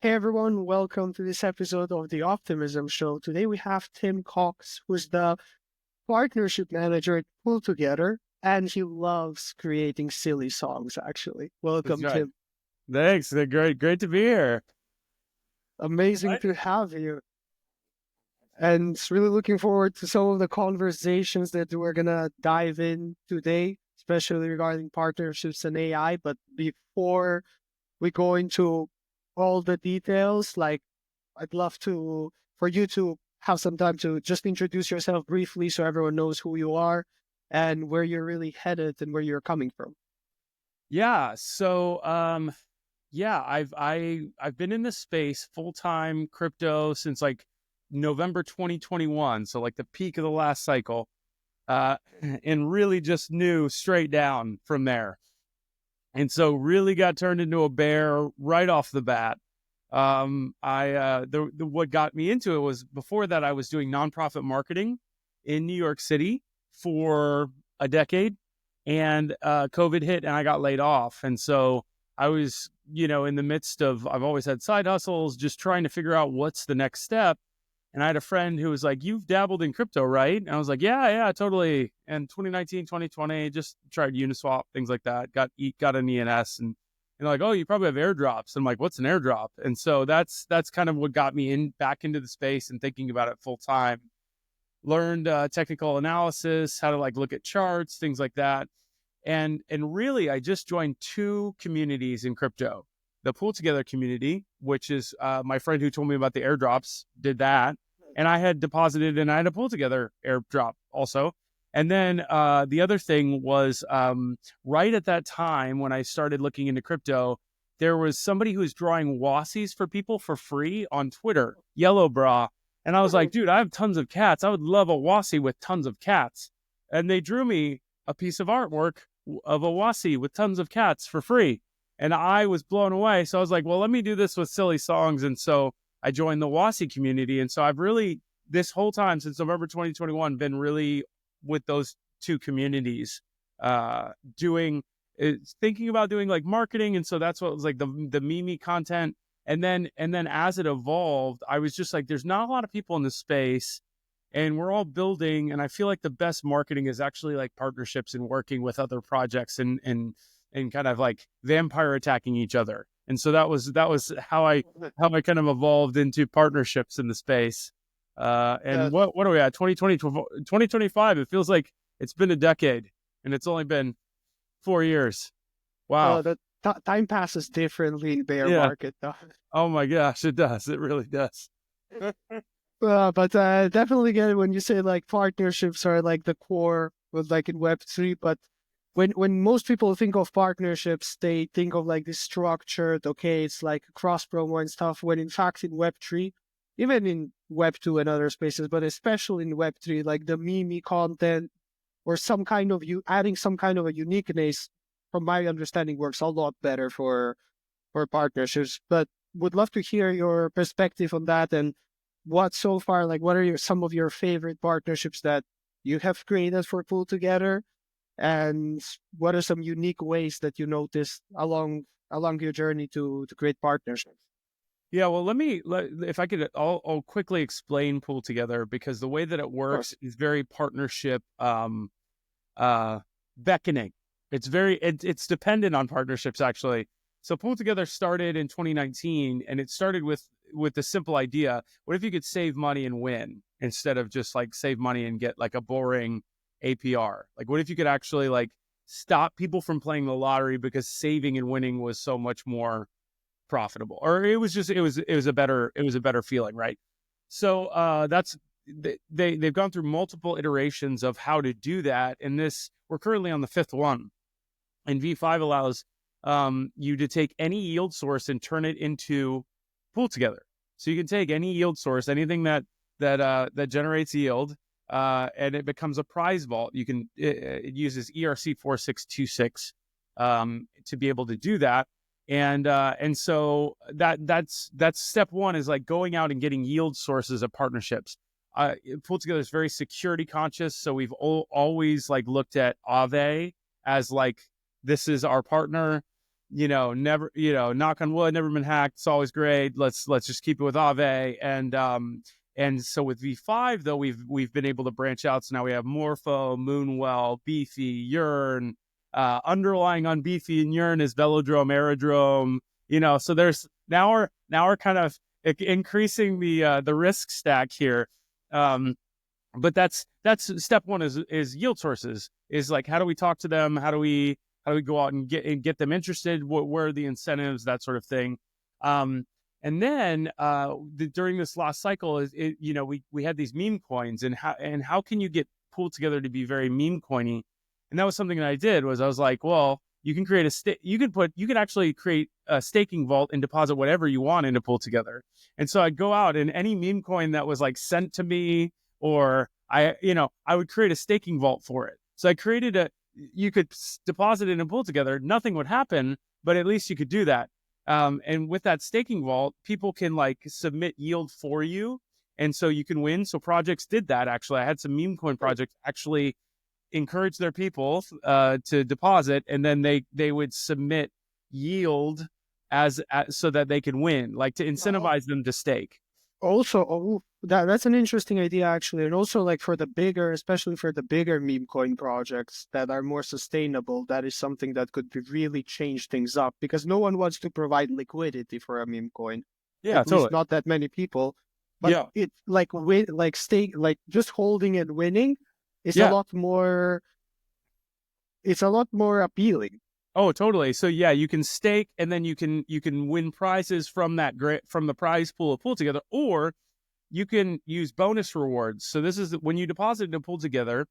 Hey everyone, welcome to this episode of the Optimism Show. Today we have Tim Cox, who's the partnership manager at PoolTogether, and he loves creating silly songs, actually. That's Welcome, right. Tim. Thanks. They're great to be here. Amazing Right? to have you. And really looking forward to some of the conversations that we're going to dive in today, especially regarding partnerships and AI. But before we go into all the details, like I'd love to for you to have some time to just introduce yourself briefly so everyone knows who you are and where you're really headed and where you're coming from. Yeah. So I've been in this space full-time crypto since like November 2021. So like the peak of the last cycle. And really just knew straight down from there. And so really got turned into a bear right off the bat. What got me into it was before that I was doing nonprofit marketing in New York City for a decade, and COVID hit and I got laid off. And so I was, in the midst of, I've always had side hustles, just trying to figure out what's the next step. And I had a friend who was like, "You've dabbled in crypto, right?" And I was like, yeah, totally. And 2019, 2020, just tried Uniswap, things like that. Got an ENS, and like, "Oh, you probably have airdrops." And I'm like, "What's an airdrop?" And so that's kind of what got me back into the space and thinking about it full time. Learned technical analysis, how to like look at charts, things like that. And really, I just joined two communities in crypto. The PoolTogether community, which is my friend who told me about the airdrops, did that. And I had deposited and I had a PoolTogether airdrop also. And then the other thing was right at that time when I started looking into crypto, there was somebody who was drawing wassies for people for free on Twitter, Yellow Bra. And I was like, dude, I have tons of cats. I would love a wassie with tons of cats. And they drew me a piece of artwork of a wassie with tons of cats for free. And I was blown away. So I was like, well, let me do this with silly songs. And so I joined the wassie community. And so I've really, this whole time since November 2021, been really with those two communities, doing, thinking about doing like marketing. And so that's what was like the Mimi content. And then as it evolved, I was just like, there's not a lot of people in this space and we're all building. And I feel like the best marketing is actually like partnerships and working with other projects and kind of like vampire attacking each other. And so that was how I kind of evolved into partnerships in the space. And That what are we at? 2020, 2025. It feels like it's been a decade and it's only been 4 years. Wow. that time passes differently in bear Yeah. market, though. Oh my gosh, it does. It really does. But definitely get it when you say like partnerships are like the core with like in Web3. But when most people think of partnerships, they think of like this structured, okay, it's like cross promo and stuff. When in fact in Web3, even in Web2 and other spaces, but especially in Web3, like the meme content or some kind of you adding some kind of a uniqueness, from my understanding, works a lot better for partnerships. But would love to hear your perspective on that and what so far, like what are some of your favorite partnerships that you have created for PoolTogether, and what are some unique ways that you noticed along your journey to create partnerships? Yeah, well, if I could, I'll quickly explain PoolTogether because the way that it Of course. works is very partnership, uh, beckoning. It's dependent on partnerships actually. So PoolTogether started in 2019, and it started with the simple idea: what if you could save money and win instead of just like save money and get like a boring APR? Like, what if you could actually like stop people from playing the lottery because saving and winning was so much more profitable, or it was a better feeling, right? So that's they've gone through multiple iterations of how to do that, and this we're currently on the fifth one. And V5 allows you to take any yield source and turn it into PoolTogether. So you can take any yield source, anything that generates yield, and it becomes a prize vault. It uses ERC 4626 to be able to do that. And so that's step one, is like going out and getting yield sources of partnerships. PoolTogether is very security conscious, so we've always like looked at Aave as like, this is our partner. never, knock on wood, never been hacked. It's always great. Let's just keep it with Aave. And so with V5 though, we've been able to branch out. So now we have Morpho, Moonwell, Beefy, Yearn. Underlying on Beefy and Yearn is Velodrome, Aerodrome. So there's now we're kind of increasing the risk stack here. But that's step one is yield sources, is like, how do we talk to them, how do we go out and get them interested, where are the incentives, that sort of thing. And then during this last cycle we had these meme coins, and how can you get PoolTogether to be very meme coiny. And that was something that I did. Was I was like, well, you can create you can actually create a staking vault and deposit whatever you want into PoolTogether. And so I'd go out, and any meme coin that was like sent to me, or I would create a staking vault for it. So I created you could deposit it in PoolTogether. Nothing would happen, but at least you could do that. And with that staking vault, people can like submit yield for you, and so you can win. So projects did that. Actually, I had some meme coin projects actually encourage their people to deposit, and then they would submit yield as so that they can win, like to incentivize them to stake. Also, that's an interesting idea actually, and also like especially for the bigger meme coin projects that are more sustainable, that is something that could really change things up, because no one wants to provide liquidity for a meme coin. Yeah, At least totally. not that many people. But Yeah, it like stake, like just holding and winning is yeah. it's a lot more appealing. Oh, totally. So yeah, you can stake, and then you can win prizes from from the prize pool of PoolTogether, or you can use bonus rewards. So this is when you deposit into PoolTogether,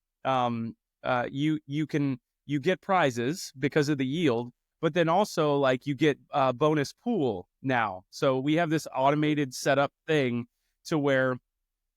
you get prizes because of the yield, but then also like you get bonus pool now. So we have this automated setup thing to where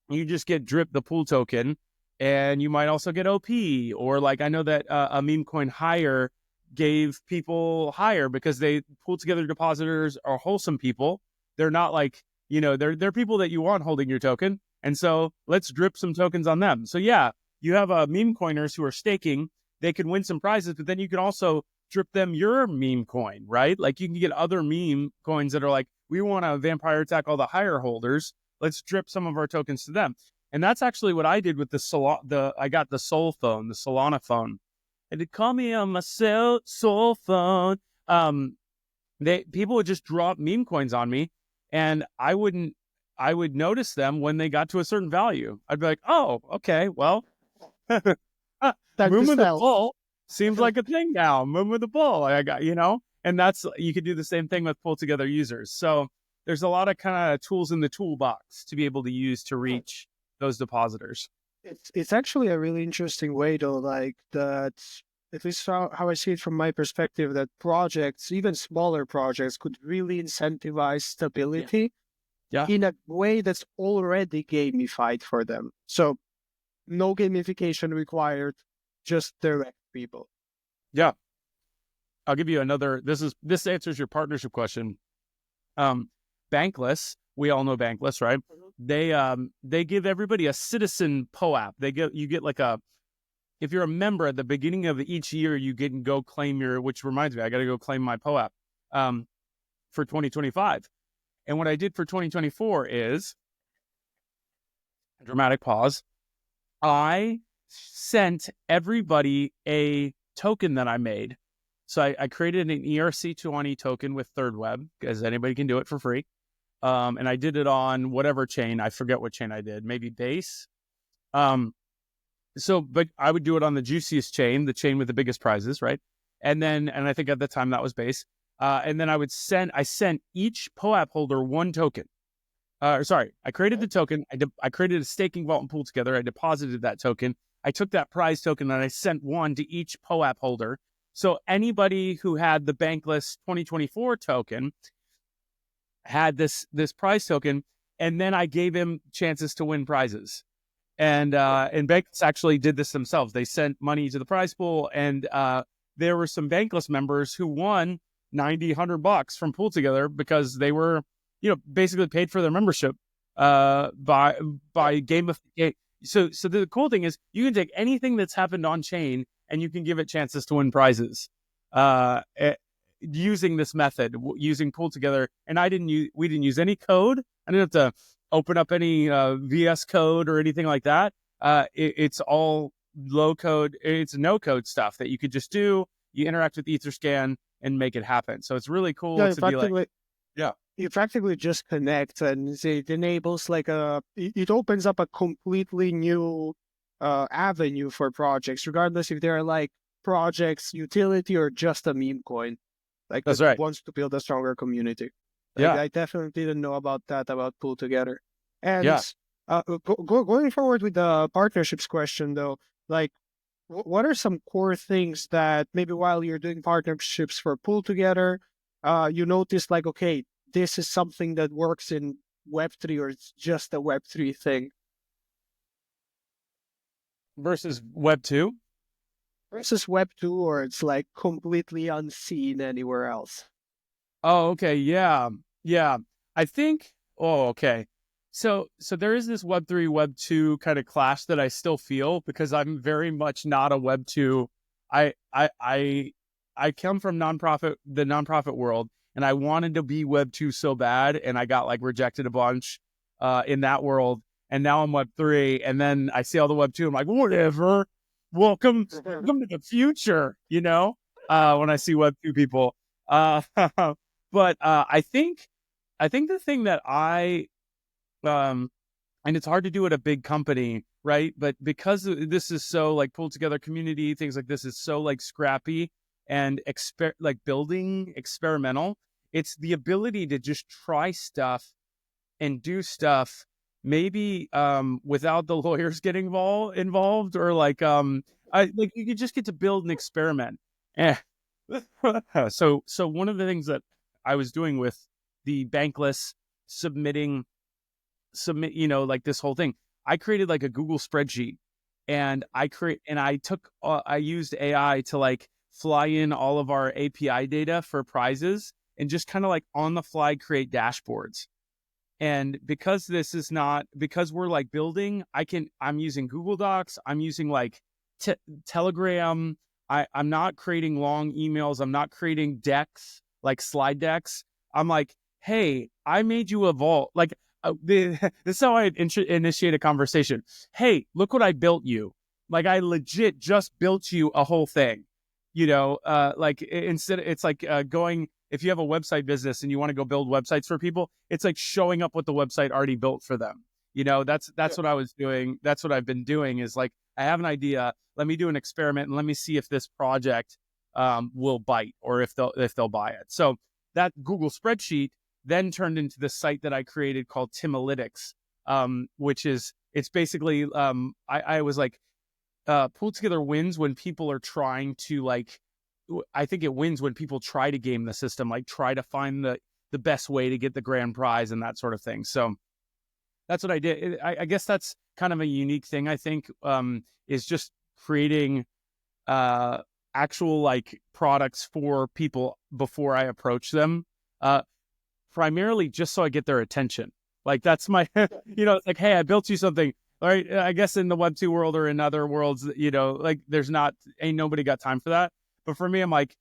you just get drip the pool token, and you might also get OP, or like I know that a meme coin hire gave people hire because they PoolTogether depositors are wholesome people. They're not like, they're people that you want holding your token. And so let's drip some tokens on them. So yeah, you have meme coiners who are staking. They can win some prizes, but then you can also drip them your meme coin, right? Like you can get other meme coins that are like, we want to vampire attack all the higher holders. Let's drip some of our tokens to them. And that's actually what I did with I got the Sol phone, the Solana phone. And they call me on my Sol phone. People would just drop meme coins on me, and I would notice them when they got to a certain value. I'd be like, oh, okay, well, Time to Moon with the sell. bull seems like a thing now. Moon with the bull, I got, and you could do the same thing with PoolTogether users. So there's a lot of kind of tools in the toolbox to be able to use to reach those depositors. It's actually a really interesting way though, like that, at least how I see it from my perspective, that projects, even smaller projects, could really incentivize stability Yeah. in a way that's already gamified for them. So no gamification required, just direct people. Yeah. I'll give you another. This answers your partnership question. Bankless, we all know Bankless, right? Mm-hmm. They give everybody a citizen POAP. You get like if you're a member at the beginning of each year, you get and go claim which reminds me, I got to go claim my POAP for 2025. And what I did for 2024 is, dramatic pause, I sent everybody a token that I made. So I created an ERC20 token with ThirdWeb, because anybody can do it for free. And I did it on whatever chain. I forget what chain I did, maybe Base. But I would do it on the juiciest chain, the chain with the biggest prizes, right? And I think at the time that was Base. And then I sent each POAP holder one token. I created the token. I created a staking vault and PoolTogether. I deposited that token. I took that prize token and I sent one to each POAP holder. So anybody who had the Bankless 2024 token had this prize token, and then I gave him chances to win prizes. And Bankless actually did this themselves. They sent money to the prize pool, and there were some Bankless members who won $90-$100 from PoolTogether because they were, basically paid for their membership by gamification. So the cool thing is you can take anything that's happened on chain and you can give it chances to win prizes. using this method, using PoolTogether, and we didn't use any code. I didn't have to open up any VS Code or anything like that. It's all low code. It's no code stuff that you could just do. You interact with Etherscan and make it happen. So it's really cool Yeah, to be like, effectively, yeah, you practically just connect, and it enables like it opens up a completely new avenue for projects, regardless if they're like projects, utility, or just a meme coin, like that's that right. wants to build a stronger community. Like Yeah, I definitely didn't know about that about Pool Together. And yeah. going forward with the partnerships question though, like what are some core things that maybe while you're doing partnerships for Pool Together, you notice like, okay, this is something that works in Web3 or it's just a Web3 thing Versus Web 2. versus Web2 or it's like completely unseen anywhere else. Oh, okay. Yeah. Yeah. I think, oh, okay. So there is this Web 3, Web 2 kind of clash that I still feel because I'm very much not a Web 2. I I I I come from the nonprofit world, and I wanted to be Web 2 so bad, and I got like rejected a bunch in that world. And now I'm Web 3, and then I see all the Web 2, I'm like, whatever. Welcome to the future, when I see Web 2 people. Uh But I think the thing that um and it's hard to do at a big company, right? But because this is so like pulled together community, things like this is so like scrappy and like building experimental. It's the ability to just try stuff and do stuff maybe without the lawyers getting involved or like I like you just get to build and experiment. Eh. So one of the things that I was doing with the bankless submit, like this whole thing, I created like a Google spreadsheet, and I used AI to like fly in all of our API data for prizes and just kind of like on the fly create dashboards. And because we're like building, I'm using Google Docs, I'm using like Telegram. I'm not creating long emails. I'm not creating decks, like slide decks. I'm like, hey, I made you a vault. Like, this is how I initiate a conversation. Hey, look what I built you. Like, I legit just built you a whole thing. Like instead, it's like going, if you have a website business and you want to go build websites for people, it's like showing up what the website already built for them. That's what I was doing. That's what I've been doing is like, I have an idea. Let me do an experiment and let me see if this project will bite or if they'll buy it. So that Google spreadsheet then turned into the site that I created called Timalytics, it's basically, I was like, Pool Together wins when people are trying to like, I think it wins when people try to game the system, like try to find the best way to get the grand prize and that sort of thing. So that's what I did. I guess that's kind of a unique thing, I think, is just creating actual like products for people before I approach them, primarily just so I get their attention. Like that's my, it's like, hey, I built you something. All right. I guess in the Web 2 world or in other worlds, like ain't nobody got time for that. But for me, I'm like,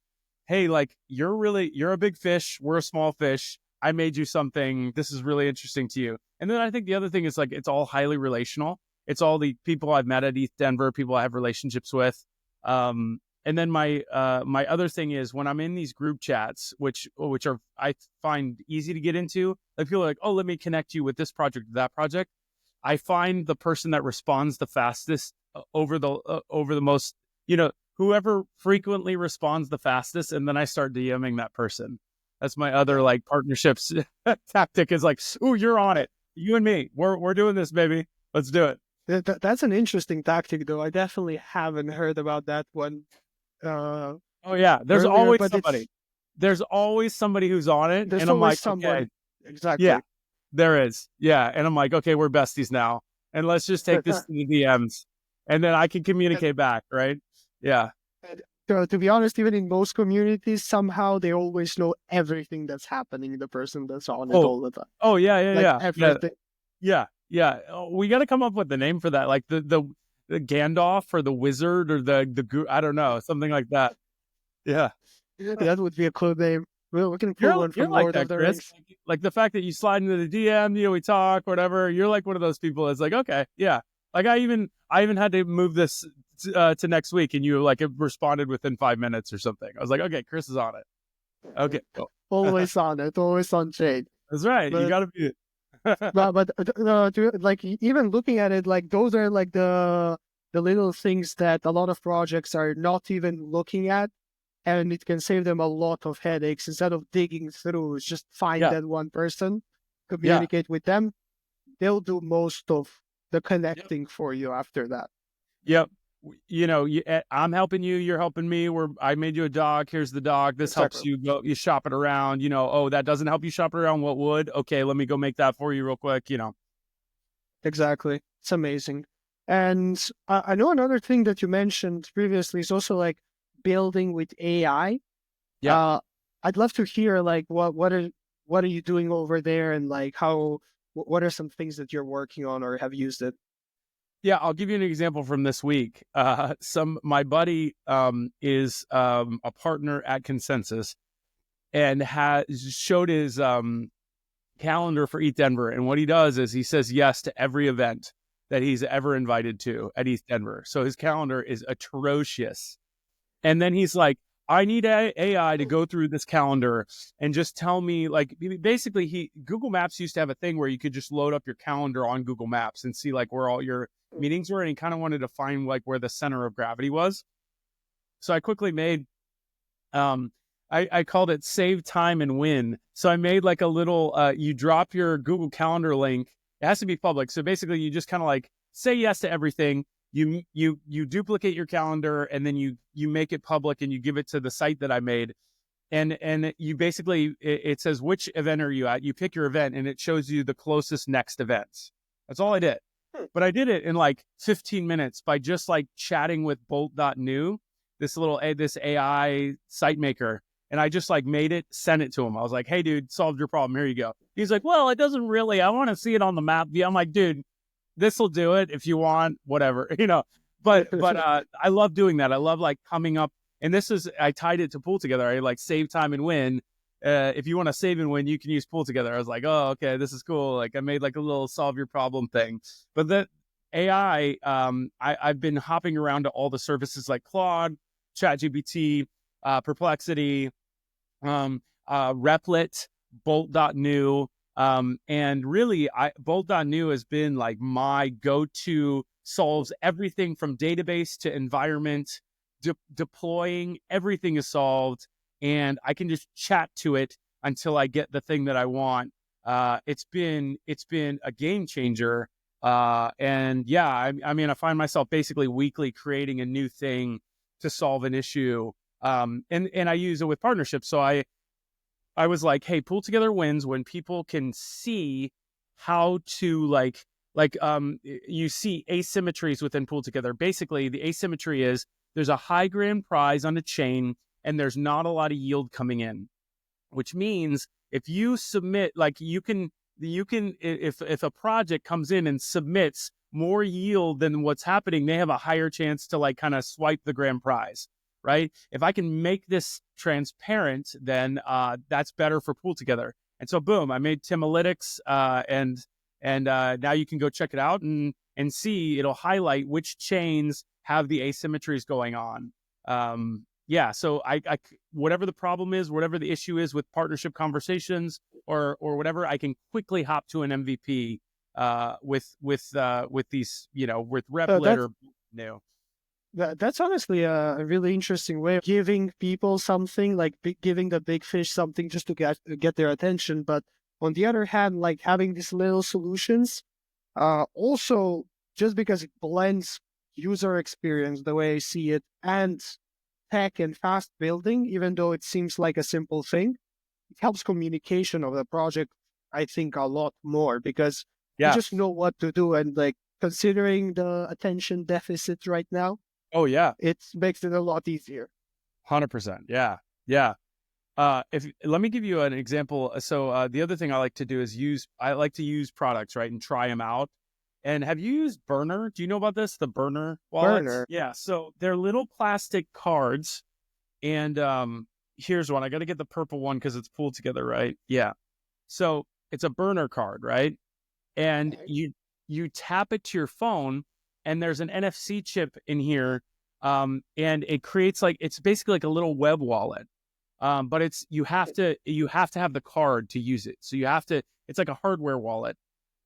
hey, like you're a big fish. We're a small fish. I made you something. This is really interesting to you. And then I think the other thing is like, it's all highly relational. It's all the people I've met at ETH Denver, people I have relationships with. And then my other thing is when I'm in these group chats, which are I find easy to get into, like people are like, oh, let me connect you with this project, that project. I find the person that responds the fastest over the most, whoever frequently responds the fastest, and then I start DMing that person. That's my other like partnerships tactic is like, ooh, you're on it. You and me, we're doing this, baby. Let's do it. That's an interesting tactic, though. I definitely haven't heard about that one Oh yeah, earlier, but there's always somebody who's on it, there's and I'm always like, someone. okay, yeah, Exactly. there is, yeah, and I'm like, okay, we're besties now, and let's just take this to the DMs, and then I can communicate back, right? Yeah. To be honest, even in most communities, somehow they always know everything that's happening. The person that's on it Oh, all the time, oh yeah, yeah, like yeah, yeah, everything. yeah, yeah. Oh, we got to come up with the name for that, like the Gandalf or the wizard or the I don't know, something like that. Yeah. That would be a cool name. Well, we can pull one You're from like Lord of that, the Chris. Rings. Like the fact that you slide into the DM, we talk, whatever. You're like one of those people that's like, okay, yeah. Like I even had to move this to next week, and you like responded within 5 minutes or something. I was like, okay, Chris is on it. Okay, cool. Always on it, always on chain. That's right. You But got to be it. like even looking at it, like those are like the little things that a lot of projects are not even looking at, and it can save them a lot of headaches instead of digging through. Just find Yeah, that one person, yeah. communicate with them. They'll do most of the Yep. connecting for you after that. Yep. I'm helping you. You're helping me. I made you a doc. Here's the doc. This helps Exactly. you go. You shop it around. Oh, that doesn't help you shop it around. What would? Okay, let me go make that for you real quick. Exactly. It's amazing. And I know another thing that you mentioned previously is also like building with AI. Yeah. Uh, I'd love to hear like what are you doing over there, and like what are some things that you're working on or have used it? Yeah, I'll give you an example from this week. My buddy is a partner at Consensus and has showed his calendar for East Denver. And what he does is he says yes to every event that he's ever invited to at East Denver. So his calendar is atrocious. And then he's like, I need AI to go through this calendar and just tell me, like, basically, Google Maps used to have a thing where you could just load up your calendar on Google Maps and see like where all your meetings were, and he kind of wanted to find like where the center of gravity was. So I quickly made, um, I called it save time and win. So I made like a little, you drop your Google Calendar link. It has to be public. So basically, you just kind of like say yes to everything. You duplicate your calendar, and then you make it public, and you give it to the site that I made, and you basically it says which event are you at. You pick your event, and it shows you the closest next events. That's all I did, but I did it in like 15 minutes by just like chatting with bolt.new, this AI site maker, and I just like made it, sent it to him. I was like, hey dude, solved your problem, here you go. He's like, well, it doesn't really, I want to see it on the map. I'm like, dude, this will do it if you want, whatever, but I love doing that. I love like coming up, and I tied it to PoolTogether. I like save time and win. If you want to save and win, you can use PoolTogether. I was like, oh, okay, this is cool. Like I made like a little solve your problem thing. But the AI, I've been hopping around to all the services like Claude, ChatGPT, Perplexity, Replit, Bolt.new. And really, Bolt.new has been like my go-to, solves everything from database to environment, deploying, everything is solved. And I can just chat to it until I get the thing that I want. It's been a game changer. And yeah, I mean, I find myself basically weekly creating a new thing to solve an issue. And I use it with partnerships. So I was like, hey, PoolTogether wins when people can see how to you see asymmetries within PoolTogether. Basically, the asymmetry is there's a high grand prize on a chain and there's not a lot of yield coming in, which means if you submit, like you can if a project comes in and submits more yield than what's happening, they have a higher chance to like kind of swipe the grand prize, right? If I can make this transparent, then that's better for PoolTogether. And so boom, I made Timalytics, and now you can go check it out and see, it'll highlight which chains have the asymmetries going on. Yeah, so I whatever the problem is, whatever the issue is with partnership conversations or whatever, I can quickly hop to an MVP with these, with Uh, Replit that, or no. that's honestly a really interesting way of giving people something, like giving the big fish something just to get their attention. But on the other hand, like having these little solutions, also just because it blends user experience the way I see it and tech and fast building, even though it seems like a simple thing, it helps communication of the project, I think, a lot more because you just Yes. know what to do. And like considering the attention deficit right now, Oh yeah. it makes it a lot easier. 100%. Yeah. Yeah. If let me give you an example. So the other thing I like to do is I like to use products, right, and try them out. And have you used Burner? Do you know about this? The Burner wallets? Burner. Yeah. So they're little plastic cards, and here's one. I got to get the purple one because it's PoolTogether, right? Yeah. So it's a burner card, right? And you tap it to your phone, and there's an NFC chip in here, and it creates like it's basically like a little web wallet. But it's you have to have the card to use it. So you have to. It's like a hardware wallet,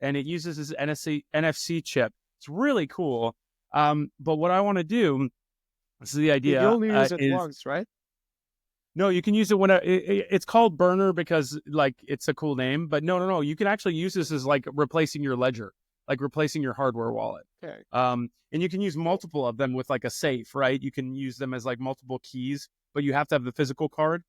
and it uses this NFC chip. It's really cool. But what I want to do, this is the You idea, only use it is once, right? no, you can use it when it's called burner because like it's a cool name. But no. You can actually use this as like replacing your ledger, like replacing your hardware wallet. Okay. And you can use multiple of them with like a safe, right? You can use them as like multiple keys, but you have to have the physical card.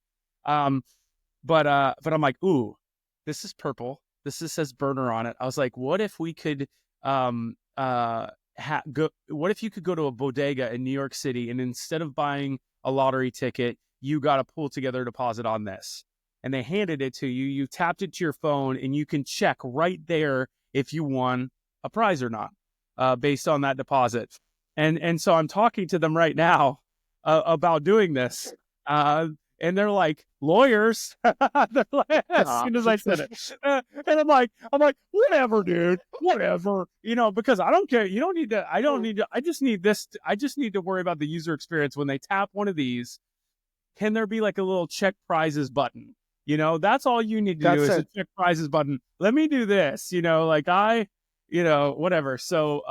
But I'm like, ooh, this is purple. Says burner on it. I was like, what if we could what if you could go to a bodega in New York City, and instead of buying a lottery ticket, you got a PoolTogether deposit on this, and they handed it to you. You tapped it to your phone, and you can check right there if you won a prize or not, based on that deposit. And so I'm talking to them right now about doing this. And they're like, lawyers. They're like, as soon as I said it, and I'm like, whatever, dude, whatever, because I don't care. You don't need to. I don't need to. I just need this. I just need to worry about the user experience when they tap one of these. Can there be like a little check prizes button? That's all you need to do is a check prizes button. Let me do this. Whatever. So,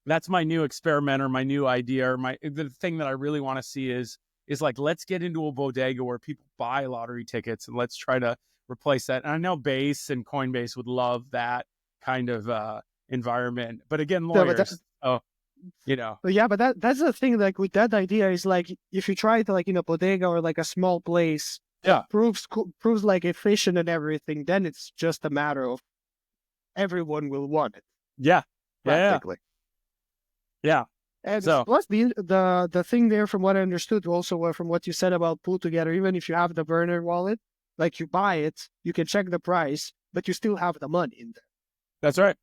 that's my new experiment or my new idea or the thing that I really want to see is like, let's get into a bodega where people buy lottery tickets and let's try to replace that. And I know Base and Coinbase would love that kind of environment, but again, lawyers. But yeah, but that's the thing. Like with that idea is like if you try it like in a bodega or like a small place, proves like efficient and everything. Then it's just a matter of everyone will want it. Yeah, practically. Yeah. And plus the thing there, from what I understood, also from what you said about PoolTogether, even if you have the burner wallet, like you buy it, you can check the price, but you still have the money in there. That's right.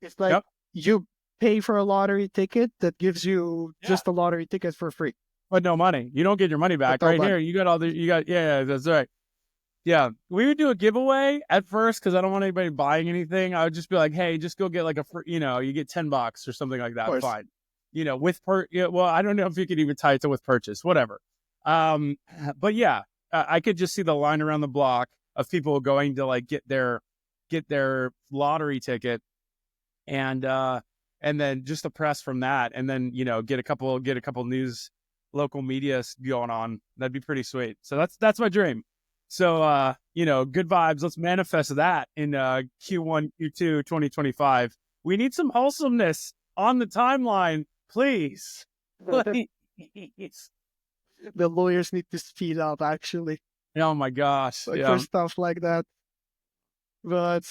It's like you pay for a lottery ticket that gives you just a lottery ticket for free. But no money. You don't get your money back. Right here, you got that's right. Yeah, we would do a giveaway at first because I don't want anybody buying anything. I would just be like, hey, just go get like a free, you get $10 or something like that. Fine. Well, I don't know if you could even tie it to with purchase, whatever. But yeah, I could just see the line around the block of people going to like get their lottery ticket, and then just the press from that, and then get a couple news, local media going on. That'd be pretty sweet. So that's my dream. So good vibes. Let's manifest that in Q1, Q2, 2025. We need some wholesomeness on the timeline. Please. The lawyers need to speed up, actually. Oh my gosh. For stuff like that. But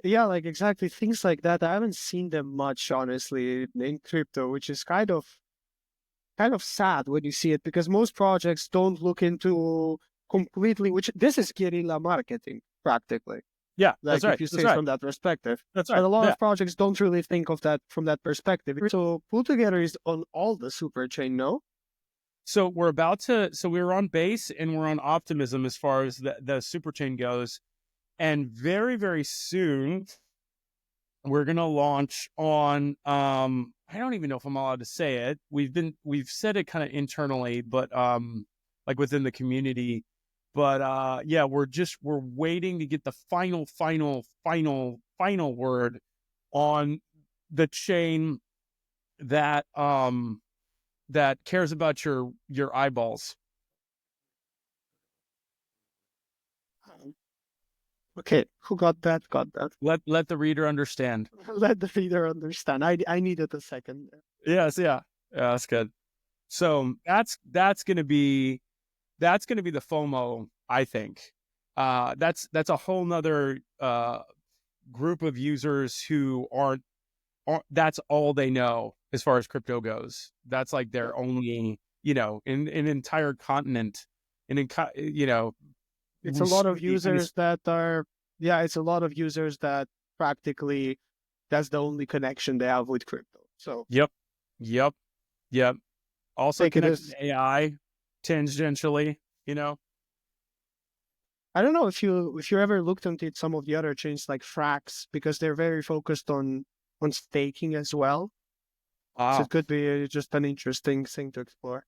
yeah, like exactly things like that. I haven't seen them much, honestly, in crypto, which is kind of sad when you see it, because most projects don't look into completely, which this is guerrilla marketing practically. Yeah, like that's right. If you say from that perspective, that's right. And a lot of projects don't really think of that from that perspective. So PoolTogether is on all the super chain, no? So we're we're on Base and we're on Optimism as far as the super chain goes, and very very soon we're gonna launch on I don't even know if I'm allowed to say it. We've said it kind of internally, but like within the community. But we're waiting to get the final word on the chain that that cares about your eyeballs. Okay, who got that? Let the reader understand. Let the reader understand. I needed a second. Yes, yeah, that's good. So that's gonna be the FOMO, I think. That's a whole nother group of users who aren't that's all they know as far as crypto goes. That's like their only, in an entire continent, it's a lot of users that are, it's a lot of users that practically that's the only connection they have with crypto. So yep. Also connected to AI tangentially. you know? I don't know if you ever looked into some of the other chains like Frax, because they're very focused on staking as well. So Wow. it could be just an interesting thing to explore.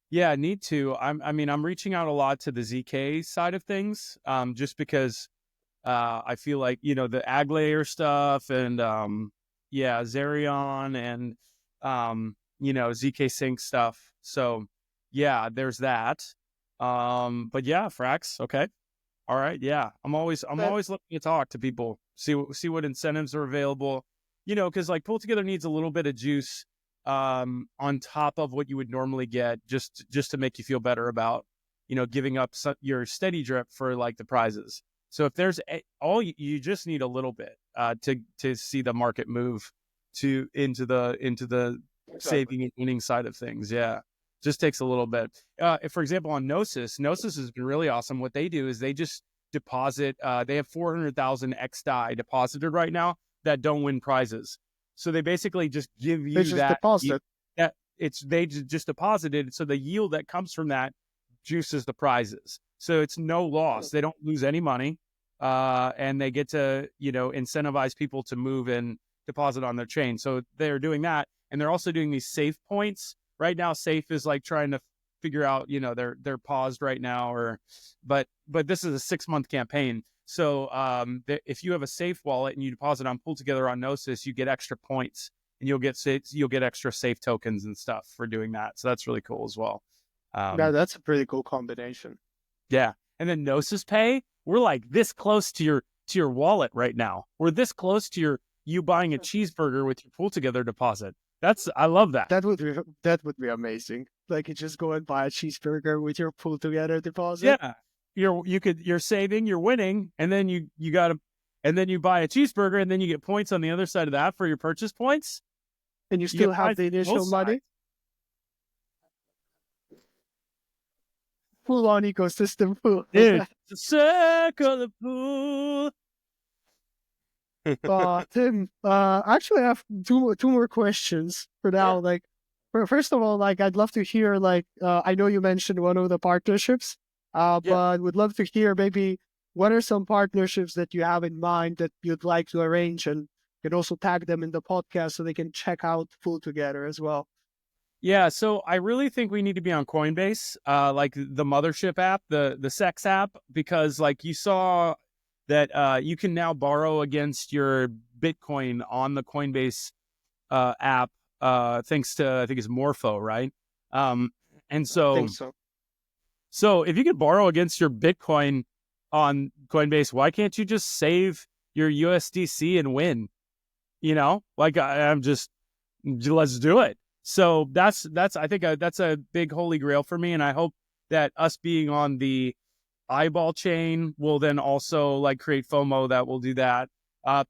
Yeah, I need to. I mean, I'm reaching out a lot to the ZK side of things, just because I feel like, the ag layer stuff and yeah, Zerion and ZK Sync stuff. So yeah, there's that. But yeah, Frax, okay. All right, yeah. I'm But always looking to talk to people, see what incentives are available. Because like Pull Together needs a little bit of juice on top of what you would normally get, just to make you feel better about giving up your steady drip for like the prizes. So if there's you just need a little bit to see the market move into the exactly. saving and winning side of things. Yeah, just takes a little bit. If, for example, on Gnosis has been really awesome. What they do is they just deposit. They have 400,000 XDAI deposited right now that don't win prizes. So they basically just give They you just deposit. that it's they just deposited. So the yield that comes from that juices the prizes. So it's no loss. They don't lose any money, and they get to incentivize people to move and deposit on their chain. So they're doing that, and they're also doing these safe points. Right now, safe is like trying to figure out, they're paused right now, but this is a 6-month campaign. So if you have a safe wallet and you deposit on Pull Together on Gnosis, you get extra points, and you'll get extra safe tokens and stuff for doing that. So that's really cool as well. Yeah, Um, that's a pretty cool combination. yeah, and then Gnosis Pay, we're like this close to your wallet right now. We're this close to you buying a cheeseburger with your Pull Together deposit. I love that. That would be amazing. Like you just go and buy a cheeseburger with your Pull Together deposit, Yeah. You're saving, you're winning, and then and then you buy a cheeseburger, and then you get points on the other side of that for your purchase points. and you You get still have points the on both initial sides. money. Full on ecosystem full. Dude, the circle of pool. Tim, actually, I have two more questions for Sure. now. Like, first of all, like, I'd love to hear, like, I know you mentioned one of the partnerships, Yeah. but would love to hear maybe what are some partnerships that you have in mind that you'd like to arrange, and you can also tag them in the podcast so they can check out Pool Together as well. Yeah, so I really think we need to be on Coinbase, like the mothership app, the sex app, because like you saw that you can now borrow against your Bitcoin on the Coinbase app, thanks to I think it's Morpho, right? Um, and I think so so. so if you could borrow against your Bitcoin on Coinbase, why can't you just save your USDC and win? Like I'm just let's do it. So that's I think that's a big holy grail for me, and I hope that us being on the eyeball chain will then also like create FOMO that will do that.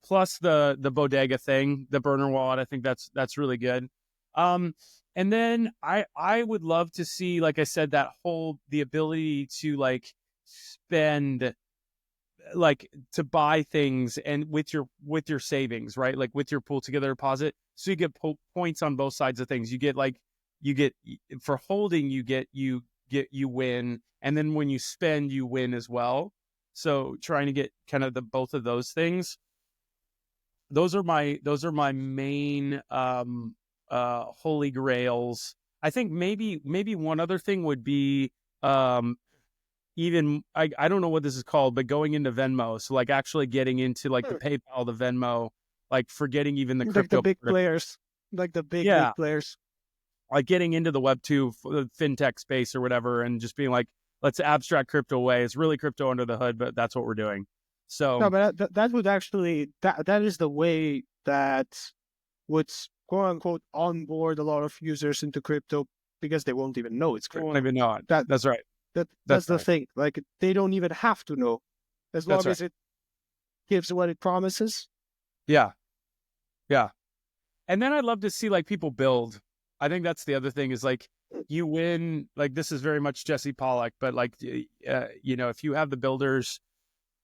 Plus the bodega thing, the burner wallet, I think that's really good. Um, and then I would love to see, like I said, the ability to like spend, like to buy things and with your savings, right? Like with your Pull Together deposit, so you get points on both sides of things. You get for holding, you win, and then when you spend, you win as well. So trying to get kind of the both of those things. Those are my main holy grails. I think maybe one other thing would be um even I don't know what this is called, but going into Venmo. So like actually getting into like the Hmm. PayPal, the Venmo, like forgetting even the Like the crypto big part. players, like the big Yeah, players. like getting into the Web2 fintech space or whatever, and just being like, let's abstract crypto away. It's really crypto under the hood, but that's what we're doing. So No, but that would actually that is the way that would quote unquote onboard a lot of users into crypto because they won't even know it's I won't crypto. even know it. That That's right. that's That's the right. thing. Like they don't even have to know as That's long right. as it gives what it promises. Yeah. Yeah. And then I'd love to see like people build. I think that's the other thing is like you win. Like this is very much Jesse Pollock, but like if you have the builders,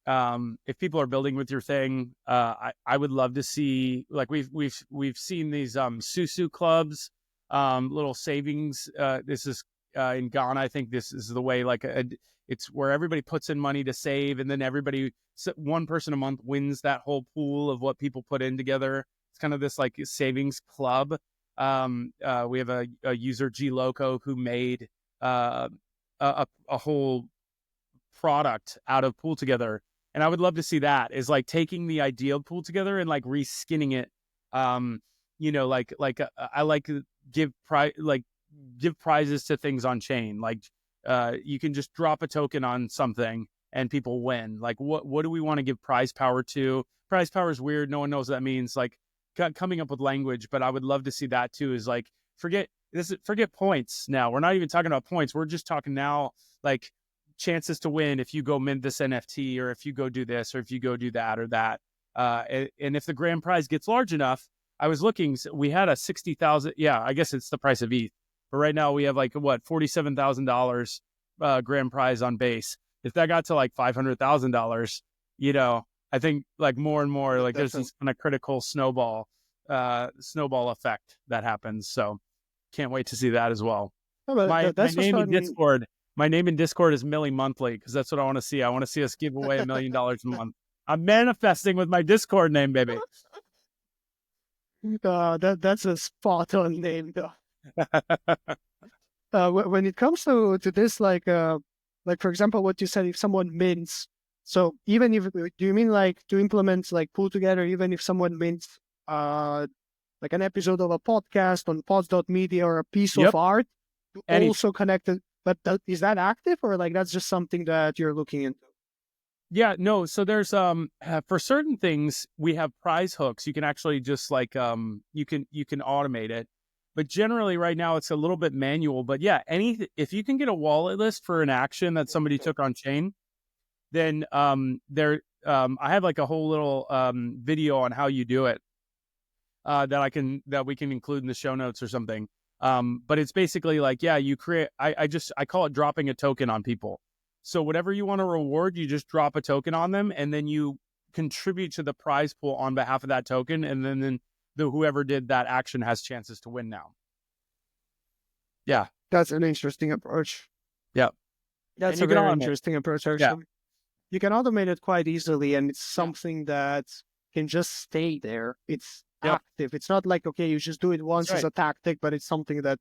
if people are building with your thing, I would love to see like we've seen these Susu clubs, little savings. This is in Ghana, I think this is the way, like it's where everybody puts in money to save, and then one person a month wins that whole pool of what people put in together. It's kind of this like savings club. We have a user G Loco who made a whole product out of PoolTogether, and I would love to see that, is like taking the idea of PoolTogether and like reskinning it. I like to give prizes to things on chain. Like you can just drop a token on something and people win. Like what do we want to give prize power to? Prize power is weird. No one knows what that means. Like coming up with language, but I would love to see that too. Is like forget points now. We're not even talking about points. We're just talking now like chances to win if you go mint this NFT, or if you go do this, or if you go do that or that. And if the grand prize gets large enough, I was looking, we had a 60,000. Yeah, I guess it's the price of ETH. But right now we have like $47,000 grand prize on base. If that got to like $500,000, I think like more and more, like there's this kind of critical snowball effect that happens. So can't wait to see that as well. Oh, my name in funny. Discord. My name in Discord is Millie Monthly, because that's what I want to see. I want to see us give away $1 million a month. I'm manifesting with my Discord name, baby. That's a spot on name, though. When it comes to this, like for example, what you said, if someone mints, so even if, do you mean like to implement like PoolTogether, even if someone mints like an episode of a podcast on pods.media or a piece of art, also connected, but is that active, or like that's just something that you're looking into? Yeah, no. So there's for certain things we have prize hooks. You can actually just like you can automate it. But generally right now it's a little bit manual. But yeah, if you can get a wallet list for an action that somebody took on chain, then I have like a whole little video on how you do it that we can include in the show notes or something. But it's basically like, yeah, you create, I call it dropping a token on people. So whatever you want to reward, you just drop a token on them, and then you contribute to the prize pool on behalf of that token. And then whoever did that action has chances to win now. Yeah. That's an interesting approach. Yeah. That's a very interesting approach, actually. Yeah. You can automate it quite easily, and it's something that can just stay there. It's active. It's not like, okay, you just do it once as a tactic, but it's something that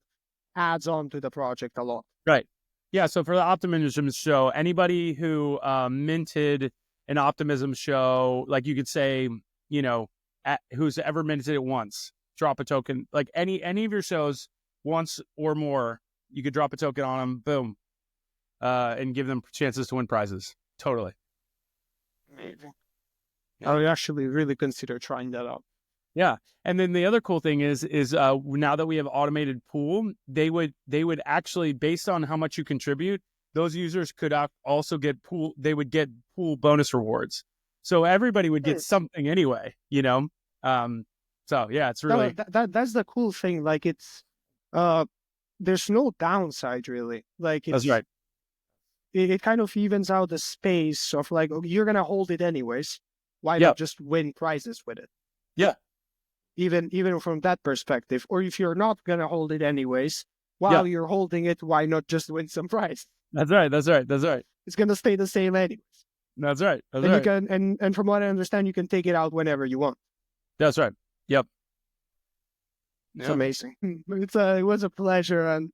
adds on to the project a lot. Right. Yeah. So for the Optimism show, anybody who minted an Optimism show, like you could say, who's ever minted it once, drop a token. Like any of your shows once or more, you could drop a token on them, boom, and give them chances to win prizes. Totally. Amazing. I would actually really consider trying that out. Yeah. And then the other cool thing is now that we have automated pool, they would actually, based on how much you contribute, those users could also get pool. They would get pool bonus rewards. So everybody would get something anyway, So yeah, it's really, that's the cool thing. Like it's, there's no downside really. Like it's, that's right. It kind of evens out the space of like, okay, you're going to hold it anyways. Why not just win prizes with it? Yeah. Even from that perspective. Or if you're not going to hold it anyways, while you're holding it, why not just win some prize? That's right. It's going to stay the same anyways. That's right. You can, and from what I understand, you can take it out whenever you want. That's right. Yep. It's amazing. It was a pleasure, and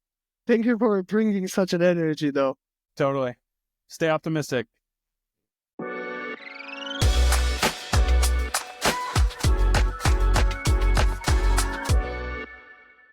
thank you for bringing such an energy, though. Totally. Stay optimistic.